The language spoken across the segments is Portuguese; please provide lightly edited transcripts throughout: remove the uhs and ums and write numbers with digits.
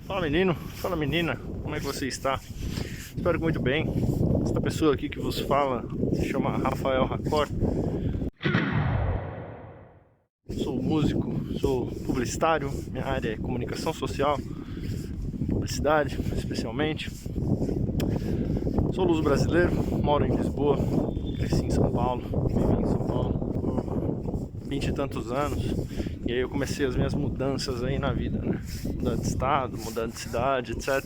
Fala menino, fala menina, como é que você está? Espero que muito bem. Esta pessoa aqui que vos fala se chama Rafael Racor. Sou músico, sou publicitário, minha área é comunicação social, publicidade especialmente. Sou luso-brasileiro, moro em Lisboa, cresci em São Paulo, vivi em São Paulo por 20 e tantos anos. E aí eu comecei as minhas mudanças aí na vida, né? Mudar de estado, mudar de cidade, etc.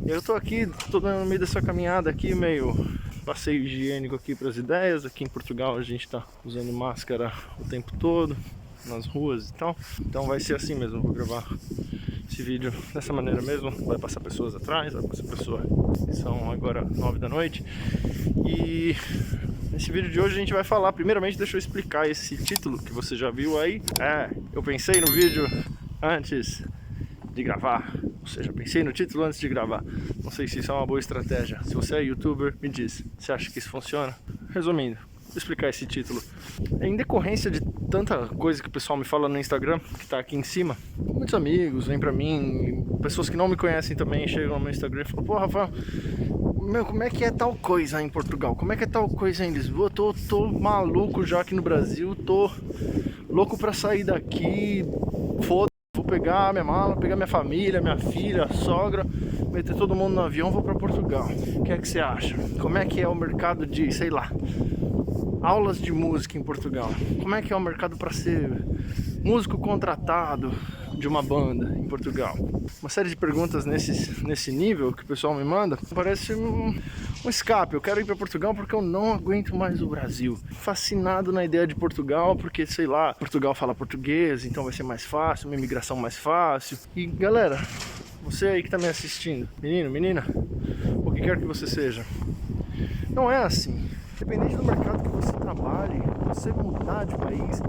E eu tô aqui, tô no meio dessa caminhada aqui, meio passeio higiênico aqui para as ideias. Aqui em Portugal a gente tá usando máscara o tempo todo, nas ruas e tal. Então vai ser assim mesmo, vou gravar esse vídeo dessa maneira mesmo. Vai passar pessoas atrás, vai passar pessoas que são agora 9 da noite. E nesse vídeo de hoje a gente vai falar, primeiramente deixa eu explicar esse título que você já viu aí. Eu pensei no vídeo antes de gravar, ou seja, pensei no título antes de gravar. Não sei se isso é uma boa estratégia. Se você é youtuber, me diz, você acha que isso funciona? Resumindo, vou explicar esse título. Em decorrência de tanta coisa que o pessoal me fala no Instagram, que tá aqui em cima, muitos amigos vêm pra mim, pessoas que não me conhecem também chegam no meu Instagram e falam: pô, Rafael, meu, como é que é tal coisa em Portugal? Como é que é tal coisa em Lisboa? Tô maluco já aqui no Brasil, tô louco pra sair daqui, foda-se, vou pegar minha mala, pegar minha família, minha filha, a sogra, meter todo mundo no avião, vou pra Portugal. O que é que você acha? Como é que é o mercado de, sei lá, aulas de música em Portugal? Como é que é o mercado para ser músico contratado de uma banda em Portugal? Uma série de perguntas nesse nível que o pessoal me manda. Parece um escape. Eu quero ir para Portugal porque eu não aguento mais o Brasil. Fascinado na ideia de Portugal porque, sei lá, Portugal fala português, então vai ser mais fácil, uma imigração mais fácil. E galera, você aí que tá me assistindo, menino, menina, o que quer que você seja, não é assim. Dependente do mercado que você trabalhe, você mudar de país,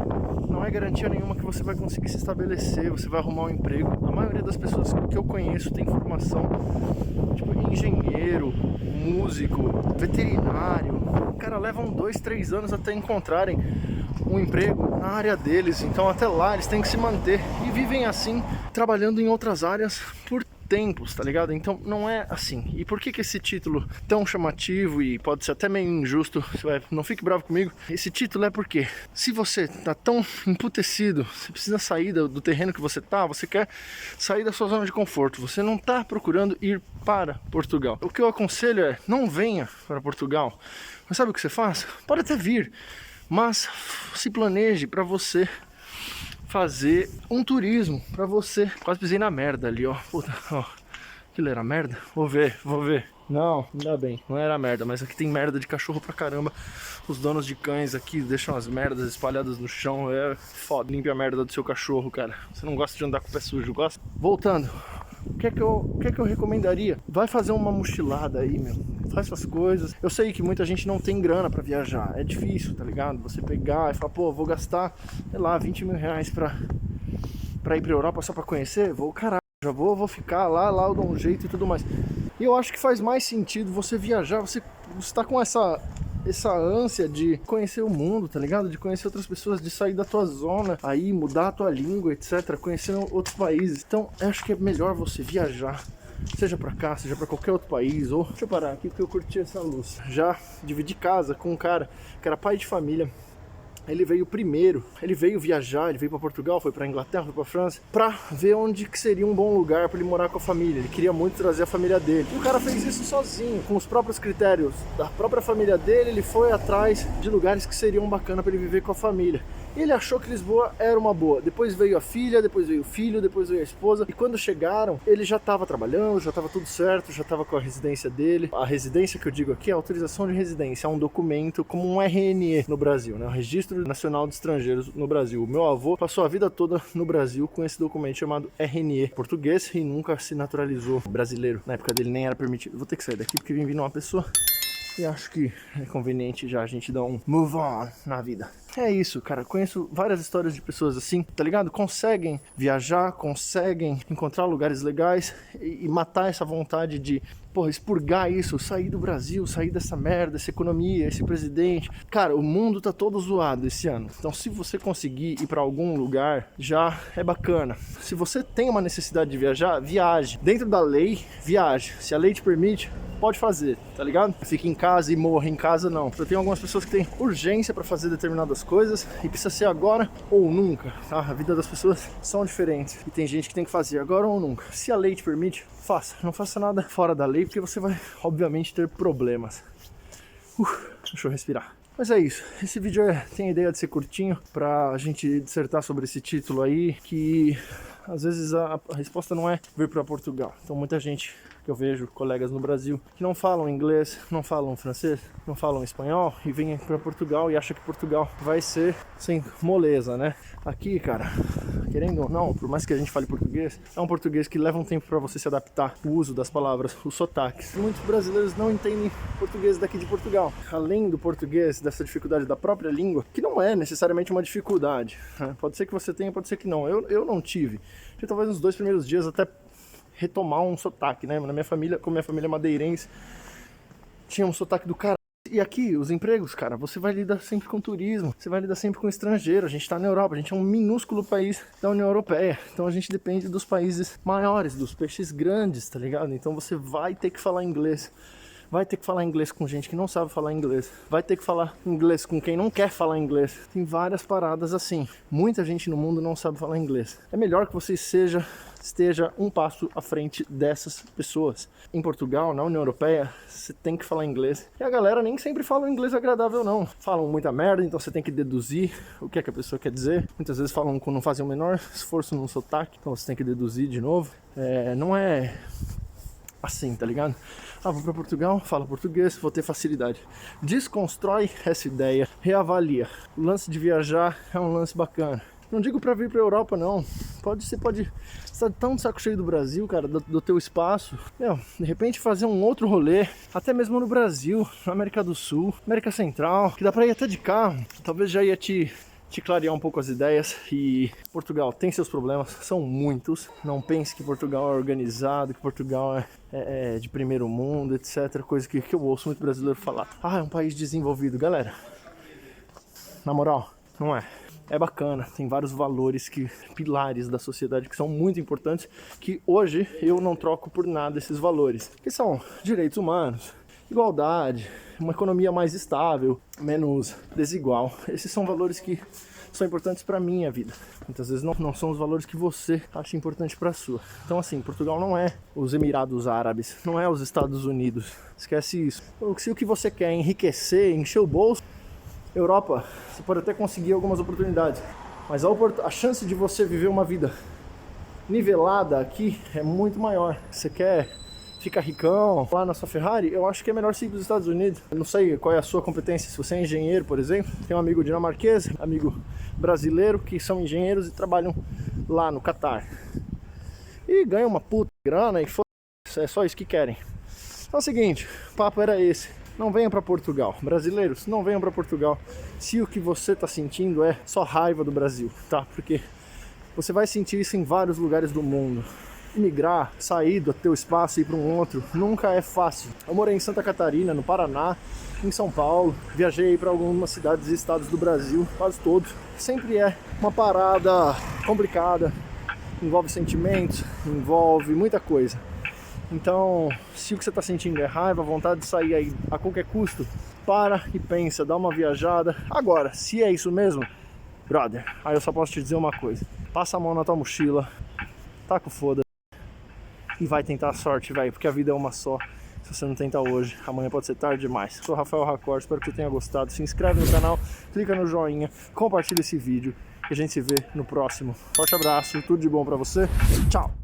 não é garantia nenhuma que você vai conseguir se estabelecer, você vai arrumar um emprego. A maioria das pessoas que eu conheço tem formação, tipo engenheiro, músico, veterinário. Cara, levam 2, 3 anos até encontrarem um emprego na área deles. Então até lá eles têm que se manter e vivem assim, trabalhando em outras áreas por tempos, tá ligado? Então não é assim. E por que esse título tão chamativo e pode ser até meio injusto? Não fique bravo comigo. Esse título é porque se você tá tão emputecido, você precisa sair do terreno que você tá, você quer sair da sua zona de conforto, você não tá procurando ir para Portugal. O que eu aconselho é: não venha para Portugal. Mas sabe o que você faz? Pode até vir, mas se planeje para você fazer um turismo, pra você. Quase pisei na merda ali, ó. Puta, ó. Aquilo era merda? Vou ver, vou ver. Não, ainda bem, não era merda, mas aqui tem merda de cachorro pra caramba. Os donos de cães aqui deixam as merdas espalhadas no chão. É foda, limpe a merda do seu cachorro, cara. Você não gosta de andar com o pé sujo, gosta? Voltando, o que é que eu recomendaria? Vai fazer uma mochilada aí, meu. Faz suas coisas. Eu sei que muita gente não tem grana pra viajar. É difícil, tá ligado? Você pegar e falar: pô, vou gastar, sei lá, 20 mil reais pra ir pra Europa só pra conhecer. Vou, caralho, já vou ficar lá eu dou um jeito e tudo mais. E eu acho que faz mais sentido você viajar. Você tá com essa ânsia de conhecer o mundo, tá ligado? De conhecer outras pessoas, de sair da tua zona, aí mudar a tua língua, etc. Conhecer outros países. Então, eu acho que é melhor você viajar. Seja pra cá, seja pra qualquer outro país. Ou, deixa eu parar aqui porque eu curti essa luz. Já dividi casa com um cara que era pai de família. Ele veio primeiro, ele veio viajar, ele veio para Portugal, foi para Inglaterra, foi para França, para ver onde que seria um bom lugar para ele morar com a família. Ele queria muito trazer a família dele. E o cara fez isso sozinho, com os próprios critérios da própria família dele. Ele foi atrás de lugares que seriam bacana para ele viver com a família. E ele achou que Lisboa era uma boa. Depois veio a filha, depois veio o filho, depois veio a esposa. E quando chegaram, ele já estava trabalhando, já estava tudo certo, já estava com a residência dele. A residência que eu digo aqui é a autorização de residência, é um documento como um RNE no Brasil, né? O Registro Nacional de Estrangeiros no Brasil. O meu avô passou a vida toda no Brasil com esse documento chamado RNE português e nunca se naturalizou brasileiro. Na época dele nem era permitido. Vou ter que sair daqui porque vem vindo uma pessoa e acho que é conveniente já a gente dar um move on na vida. É isso, cara. Conheço várias histórias de pessoas assim, tá ligado? Conseguem viajar, conseguem encontrar lugares legais e matar essa vontade de porra, expurgar isso, sair do Brasil, sair dessa merda, essa economia, esse presidente. Cara, o mundo tá todo zoado esse ano. Então se você conseguir ir pra algum lugar, já é bacana. Se você tem uma necessidade de viajar, viaje. Dentro da lei, viaje. Se a lei te permite, pode fazer, tá ligado? Fique em casa e morra em casa, não. Eu tenho algumas pessoas que têm urgência pra fazer determinadas coisas e precisa ser agora ou nunca, tá? A vida das pessoas são diferentes e tem gente que tem que fazer agora ou nunca. Se a lei te permite, faça. Não faça nada fora da lei, porque você vai, obviamente, ter problemas. Deixa eu respirar. Mas é isso, esse vídeo tem a ideia de ser curtinho pra gente dissertar sobre esse título aí, que às vezes a resposta não é vir para Portugal. Então muita gente que eu vejo, colegas no Brasil, que não falam inglês, não falam francês, não falam espanhol e vêm para Portugal e acham que Portugal vai ser sem moleza, né? Aqui, cara, querendo ou não, por mais que a gente fale português, é um português que leva um tempo para você se adaptar, o uso das palavras, os sotaques. Muitos brasileiros não entendem português daqui de Portugal. Além do português, dessa dificuldade da própria língua, que não é necessariamente uma dificuldade, né? Pode ser que você tenha, pode ser que não. Eu não tive. Talvez nos 2 primeiros dias até retomar um sotaque, né? Na minha família, como minha família é madeirense, tinha um sotaque do cara. E aqui, os empregos, cara, você vai lidar sempre com turismo, você vai lidar sempre com estrangeiro. A gente tá na Europa, a gente é um minúsculo país da União Europeia, então a gente depende dos países maiores, dos peixes grandes, tá ligado? Então você vai ter que falar inglês. Vai ter que falar inglês com gente que não sabe falar inglês. Vai ter que falar inglês com quem não quer falar inglês. Tem várias paradas assim. Muita gente no mundo não sabe falar inglês. É melhor que você esteja um passo à frente dessas pessoas. Em Portugal, na União Europeia, você tem que falar inglês. E a galera nem sempre fala um inglês agradável, não. Falam muita merda, então você tem que deduzir o que é que a pessoa quer dizer. Muitas vezes falam quando não fazem o menor esforço no sotaque, então você tem que deduzir de novo. Não é assim, tá ligado? Vou pra Portugal, falo português, vou ter facilidade. Desconstrói essa ideia, reavalia. O lance de viajar é um lance bacana. Não digo pra vir pra Europa, não. Você pode estar tão de saco cheio do Brasil, cara, do teu espaço. De repente fazer um outro rolê, até mesmo no Brasil, na América do Sul, América Central, que dá pra ir até de carro. Talvez já ia te clarear um pouco as ideias. E Portugal tem seus problemas, são muitos. Não pense que Portugal é organizado, que Portugal é de primeiro mundo, etc. Coisa que eu ouço muito brasileiro falar. É um país desenvolvido. Galera, na moral, não é. É bacana, tem vários valores, pilares da sociedade que são muito importantes, que hoje eu não troco por nada esses valores. Que são direitos humanos, igualdade, uma economia mais estável, menos desigual. Esses são valores que são importantes para minha vida. Muitas vezes não são os valores que você acha importante para a sua. Então assim, Portugal não é os Emirados Árabes, não é os Estados Unidos. Esquece isso. Se o que você quer é enriquecer, encher o bolso, Europa, você pode até conseguir algumas oportunidades, mas a chance de você viver uma vida nivelada aqui é muito maior. Você quer ficar ricão lá na sua Ferrari? Eu acho que é melhor você ir para os Estados Unidos. Eu não sei qual é a sua competência, se você é engenheiro, por exemplo. Tem um amigo dinamarquês, amigo brasileiro, que são engenheiros e trabalham lá no Catar. E ganham uma puta grana e é só isso que querem. Então é o seguinte, o papo era esse. Não venham para Portugal. Brasileiros, não venham para Portugal se o que você está sentindo é só raiva do Brasil, tá? Porque você vai sentir isso em vários lugares do mundo. Migrar, sair do teu espaço e ir para um outro, nunca é fácil. Eu morei em Santa Catarina, no Paraná, em São Paulo. Viajei para algumas cidades e estados do Brasil, quase todos. Sempre é uma parada complicada, envolve sentimentos, envolve muita coisa. Então, se o que você está sentindo é raiva, vontade de sair aí a qualquer custo, para e pensa, dá uma viajada. Agora, se é isso mesmo, brother, aí eu só posso te dizer uma coisa. Passa a mão na tua mochila, taca o foda e vai tentar a sorte, velho, porque a vida é uma só. Se você não tentar hoje, amanhã pode ser tarde demais. Sou Rafael Racor, espero que você tenha gostado. Se inscreve no canal, clica no joinha, compartilha esse vídeo e a gente se vê no próximo. Forte abraço, tudo de bom pra você. Tchau!